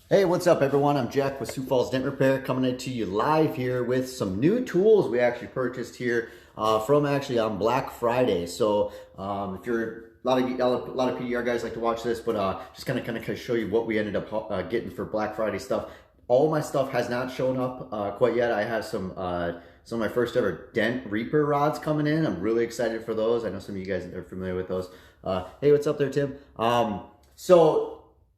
Hey, what's up everyone? I'm Jack with Sioux Falls Dent Repair coming to you live here with some new tools we actually purchased here from actually on Black Friday. So if you're a lot of PDR guys like to watch this, but just kind of show you what we ended up getting for Black Friday stuff. All my stuff has not shown up quite yet. I have some of my first ever Dent Reaper rods coming in. I'm really excited for those. I know some of you guys are familiar with those. Hey, what's up there, Tim?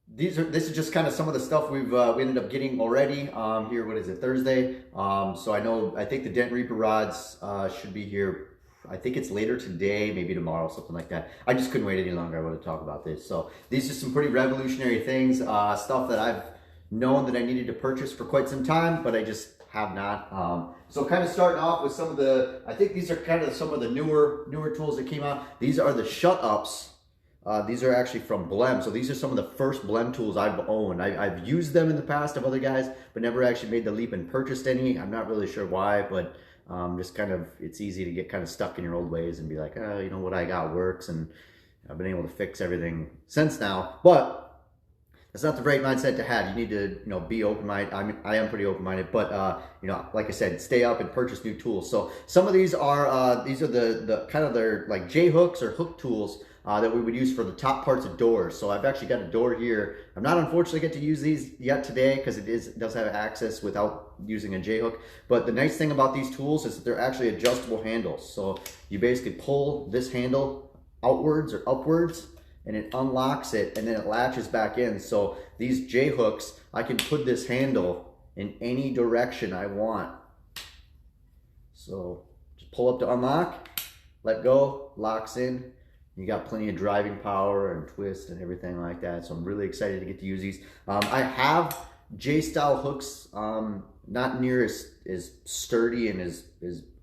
This is just kind of some of the stuff we ended up getting already here. What is it, Thursday? I think the Dent Reaper rods should be here. I think it's later today, maybe tomorrow, something like that. I just couldn't wait any longer. I want to talk about this. So these are some pretty revolutionary things, stuff that I've known that I needed to purchase for quite some time, but I just have not. So kind of starting off with some of the, I think these are kind of some of the newer tools that came out. These are the SHUTT-UPS. These are actually from Blehm. So these are some of the first Blehm tools I've owned. I've used them in the past of other guys, but never actually made the leap and purchased any. I'm not really sure why, but just kind of, it's easy to get kind of stuck in your old ways and be like, oh, you know, what I got works, and I've been able to fix everything since now. But that's not the right mindset to have. You need to, you know, be open-minded. I am pretty open-minded, but you know, like I said, stay up and purchase new tools. So some of these are the kind of their like J hooks or hook tools that we would use for the top parts of doors. So I've actually got a door here. I'm not unfortunately get to use these yet today because it does have access without using a J hook. But the nice thing about these tools is that they're actually adjustable handles. So you basically pull this handle outwards or upwards, and it unlocks it, and then it latches back in. So these J hooks, I can put this handle in any direction I want. So just pull up to unlock, let go, locks in. You got plenty of driving power and twist and everything like that. So I'm really excited to get to use these. I have J-style hooks, not near as sturdy and as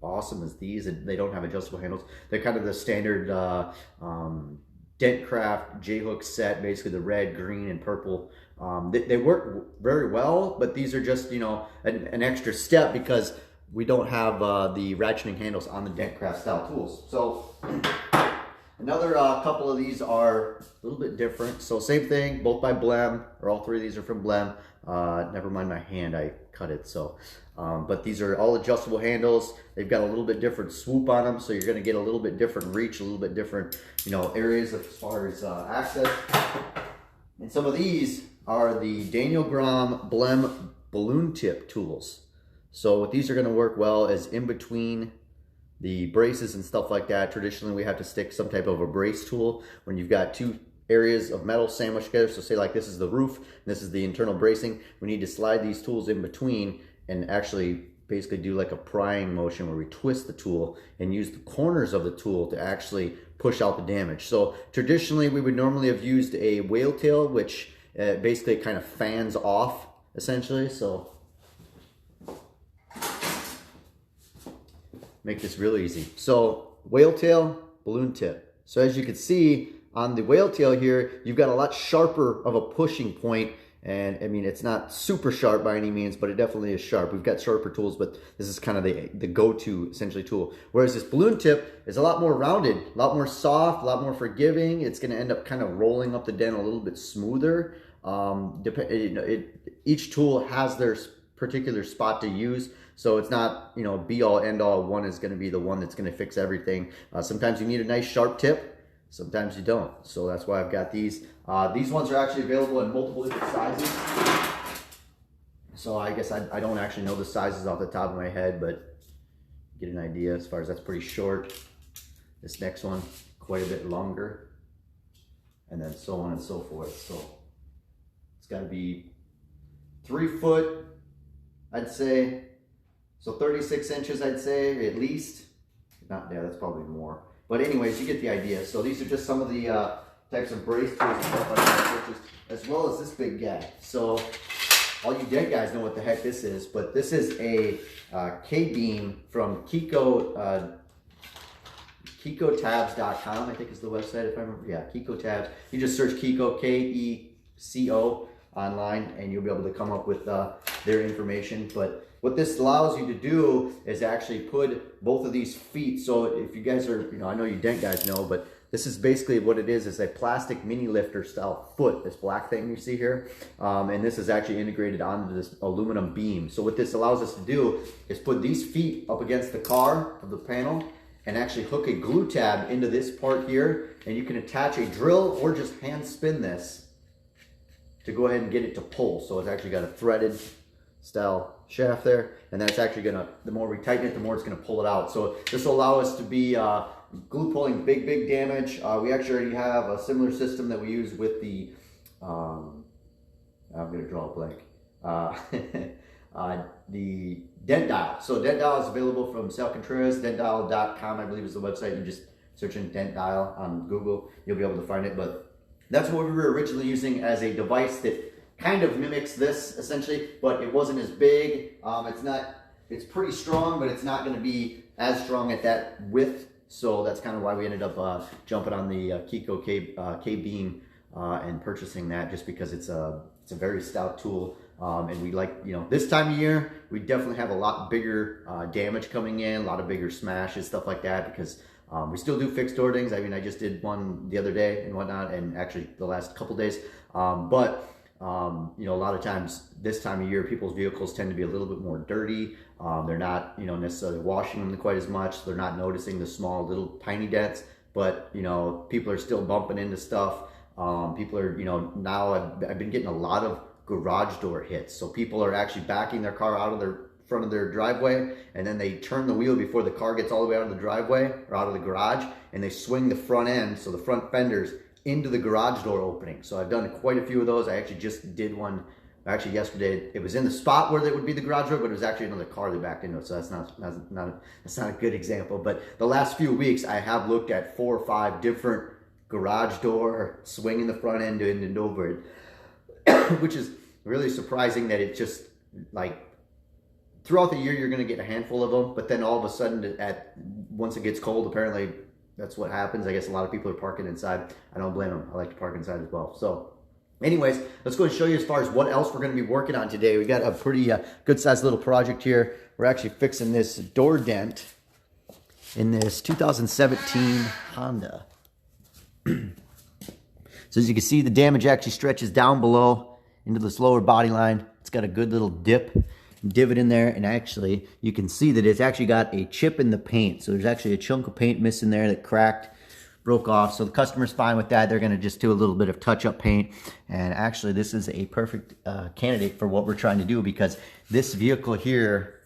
awesome as these. They don't have adjustable handles. They're kind of the standard Dentcraft J-hook set, basically the red, green, and purple. They work very well, but these are just, you know, an extra step because we don't have the ratcheting handles on the Dentcraft style tools. So another couple of these are a little bit different. So same thing, both by Blehm, or all three of these are from Blehm. Never mind my hand, I cut it. So, but these are all adjustable handles. They've got a little bit different swoop on them, so you're going to get a little bit different reach, a little bit different, you know, areas as far as access. And some of these are the Daniel Gromm Balloon Tip tools. So what these are going to work well is in between the braces and stuff like that. Traditionally, we have to stick some type of a brace tool when you've got two areas of metal sandwiched together. So say like this is the roof, and this is the internal bracing. We need to slide these tools in between and actually basically do like a prying motion where we twist the tool and use the corners of the tool to actually push out the damage. So traditionally, we would normally have used a whale tail, which basically kind of fans off essentially. So make this real easy. So whale tail, balloon tip. So as you can see on the whale tail here, you've got a lot sharper of a pushing point. And I mean, it's not super sharp by any means, but it definitely is sharp. We've got sharper tools, but this is kind of the go-to essentially tool. Whereas this balloon tip is a lot more rounded, a lot more soft, a lot more forgiving. It's gonna end up kind of rolling up the dent a little bit smoother. Each tool has their particular spot to use. So it's not, you know, be all end all. One is going to be the one that's going to fix everything. Sometimes you need a nice sharp tip. Sometimes you don't. So that's why I've got these. These ones are actually available in multiple different sizes. So I guess I don't actually know the sizes off the top of my head, but get an idea as far as that's pretty short. This next one, quite a bit longer. And then so on and so forth. So it's got to be 3 foot, I'd say. So 36 inches, I'd say, at least. Not there, that's probably more. But anyways, you get the idea. So these are just some of the types of brace tools and stuff like that, as well as this big guy. So all you dead guys know what the heck this is, but this is a K-beam from Keco, KecoTabs.com, I think is the website, if I remember. Yeah, Keco Tabs. You just search Keco, K-E-C-O, online, and you'll be able to come up with their information. But what this allows you to do is actually put both of these feet. So if you guys are, you know, I know you dent guys know, but This is basically what it is a plastic mini lifter style foot, this black thing you see here. And this is actually integrated onto this aluminum beam. So what this allows us to do is put these feet up against the car of the panel and actually hook a glue tab into this part here. And you can attach a drill or just hand spin this to go ahead and get it to pull. So it's actually got a threaded style shaft there. And that's actually gonna, the more we tighten it, the more it's gonna pull it out. So this will allow us to be glue pulling big damage. We actually already have a similar system that we use with the, I'm gonna draw a blank, the Dent dial. So Dent dial is available from Sal Contreras, dentdial.com, I believe is the website. You just search in Dent dial on Google, you'll be able to find it. But that's what we were originally using as a device that kind of mimics this essentially, but it wasn't as big. It's pretty strong, but it's not gonna be as strong at that width. So that's kind of why we ended up jumping on the Keco K-beam and purchasing that, just because it's a very stout tool. And we like, you know, this time of year, we definitely have a lot bigger damage coming in, a lot of bigger smashes, stuff like that, because we still do fixed door dings. I mean, I just did one the other day and whatnot, and actually the last couple days. You know, a lot of times this time of year, people's vehicles tend to be a little bit more dirty. They're not, you know, necessarily washing them quite as much. They're not noticing the small little tiny dents, but, you know, people are still bumping into stuff. People are, you know, now I've been getting a lot of garage door hits. So people are actually backing their car out of their front of their driveway, and then they turn the wheel before the car gets all the way out of the driveway or out of the garage, and they swing the front end, so the front fenders, into the garage door opening. So I've done quite a few of those. I actually just did one actually yesterday. It was in the spot where that would be the garage door, but it was actually another car that backed into it. So that's not a good example. But the last few weeks, I have looked at 4 or 5 different garage door swinging the front end and over it, which is really surprising that it just, like, throughout the year you're going to get a handful of them, but then all of a sudden once it gets cold, apparently that's what happens. I guess a lot of people are parking inside. I don't blame them. I like to park inside as well. So anyways, let's go and show you as far as what else we're going to be working on today. We got a pretty good sized little project here. We're actually fixing this door dent in this 2017 Honda. So as you can see, the damage actually stretches down below into this lower body line. It's got a good little divot in there, and actually you can see that it's actually got a chip in the paint. So there's actually a chunk of paint missing there that cracked, broke off. So the customer's fine with that. They're going to just do a little bit of touch-up paint. And actually this is a perfect candidate for what we're trying to do, because this vehicle here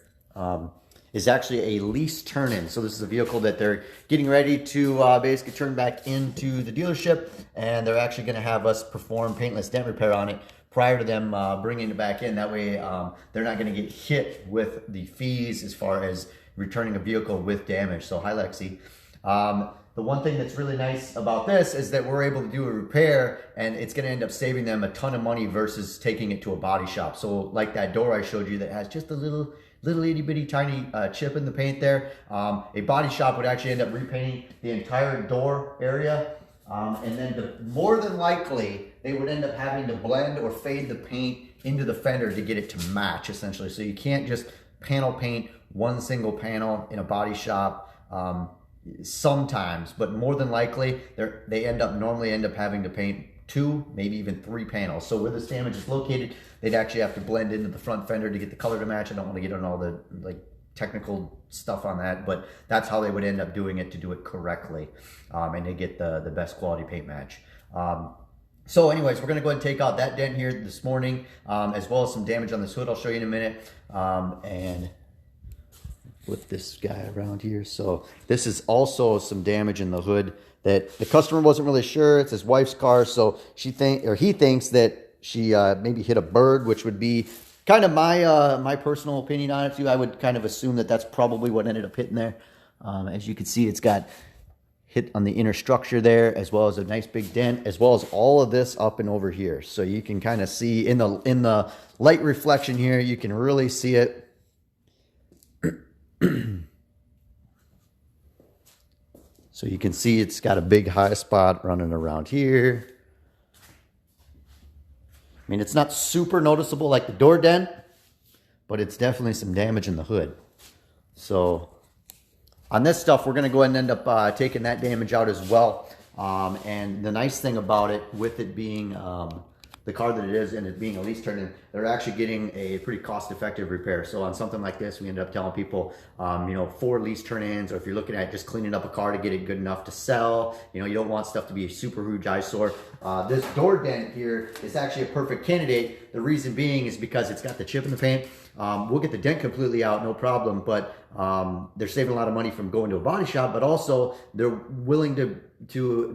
is actually a lease turn-in. So this is a vehicle that they're getting ready to basically turn back into the dealership, and they're actually going to have us perform paintless dent repair on it prior to them bringing it back in. That way they're not going to get hit with the fees as far as returning a vehicle with damage. So hi Lexi. The one thing that's really nice about this is that we're able to do a repair, and it's going to end up saving them a ton of money versus taking it to a body shop. So like that door I showed you that has just a little itty bitty tiny chip in the paint there, a body shop would actually end up repainting the entire door area. And then more than likely, they would end up having to blend or fade the paint into the fender to get it to match, essentially. So you can't just panel paint one single panel in a body shop. Sometimes, but more than likely, they normally end up having to paint 2, maybe even 3 panels. So where this damage is located, they'd actually have to blend into the front fender to get the color to match. I don't want to get on all the technical stuff on that, but that's how they would end up doing it to do it correctly, and to get the best quality paint match. So anyways, we're going to go ahead and take out that dent here this morning, as well as some damage on this hood I'll show you in a minute, and flip this guy around here. So this is also some damage in the hood that the customer wasn't really sure. It's his wife's car, so he thinks that she maybe hit a bird, which would be kind of my personal opinion on it too. I would kind of assume that that's probably what ended up hitting there. As you can see, it's got hit on the inner structure there, as well as a nice big dent, as well as all of this up and over here. So you can kind of see in the light reflection here, you can really see it. So you can see it's got a big high spot running around here. I mean, it's not super noticeable like the door dent, but it's definitely some damage in the hood. So on this stuff, we're going to go ahead and end up taking that damage out as well. And the nice thing about it, with it being the car that it is and it being a lease turn-in, they're actually getting a pretty cost-effective repair. So on something like this, we end up telling people, you know, 4 lease turn-ins, or if you're looking at just cleaning up a car to get it good enough to sell, you know, you don't want stuff to be a super huge eyesore. This door dent here is actually a perfect candidate. The reason being is because it's got the chip in the paint. We'll get the dent completely out, no problem, but they're saving a lot of money from going to a body shop, but also they're willing to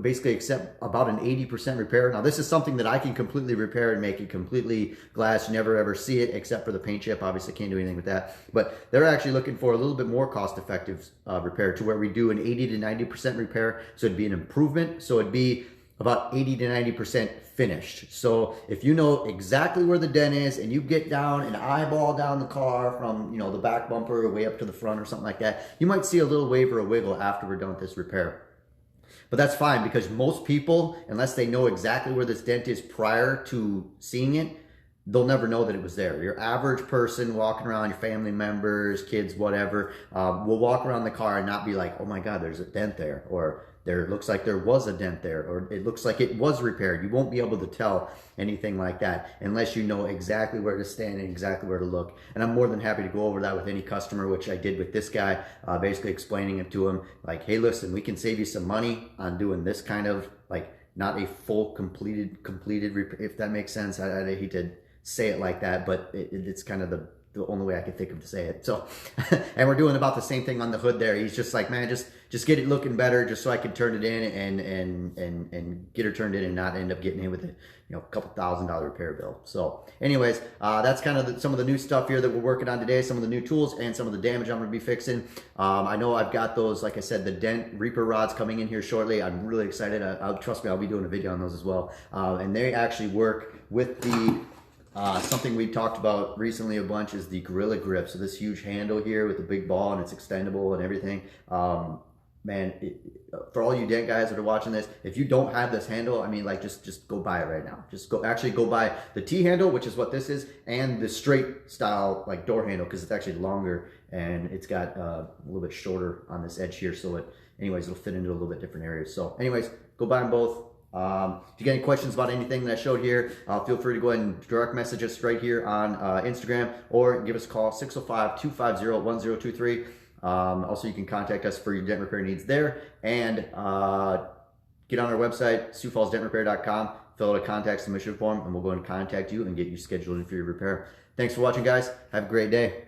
basically accept about an 80% repair. Now this is something that I can completely repair and make it completely glass. You never ever see it except for the paint chip. Obviously can't do anything with that, but they're actually looking for a little bit more cost-effective repair, to where we do an 80 to 90% repair. So it'd be an improvement. So it'd be about 80 to 90% finished. So if you know exactly where the dent is and you get down and eyeball down the car from, you know, the back bumper way up to the front or something like that, you might see a little wave or a wiggle after we're done with this repair. But that's fine, because most people, unless they know exactly where this dent is prior to seeing it, they'll never know that it was there. Your average person walking around, your family members, kids, whatever, will walk around the car and not be like, oh my God, there's a dent there, or there looks like there was a dent there, or it looks like it was repaired. You won't be able to tell anything like that unless you know exactly where to stand and exactly where to look. And I'm more than happy to go over that with any customer, which I did with this guy, basically explaining it to him like, hey, listen, we can save you some money on doing this kind of, like, not a full completed repair, if that makes sense. I hate to say it like that, but it's kind of the only way I could think of to say it. So, and we're doing about the same thing on the hood there. He's just like, man, just get it looking better, just so I can turn it in and get her turned in and not end up getting hit with a, you know, a couple $1,000 repair bill. So anyways, that's kind of some of the new stuff here that we're working on today, some of the new tools and some of the damage I'm going to be fixing. I know I've got those, like I said, the Dent Reaper rods coming in here shortly. I'm really excited. Trust me, I'll be doing a video on those as well. And they actually work with the something we talked about recently a bunch is the Gorilla Grip. So this huge handle here with the big ball, and it's extendable and everything. Man, for all you dent guys that are watching this, if you don't have this handle, I mean, like, just go buy it right now. Just go buy the T handle, which is what this is, and the straight style, like, door handle, because it's actually longer and it's got a little bit shorter on this edge here. So anyways, it'll fit into a little bit different areas. So anyways, go buy them both. If you get any questions about anything that I showed here, feel free to go ahead and direct message us right here on Instagram, or give us a call, 605-250-1023. Also, you can contact us for your dent repair needs there, and get on our website, SiouxFallsDentRepair.com, fill out a contact submission form, and we'll go and contact you and get you scheduled in for your repair. Thanks for watching, guys. Have a great day.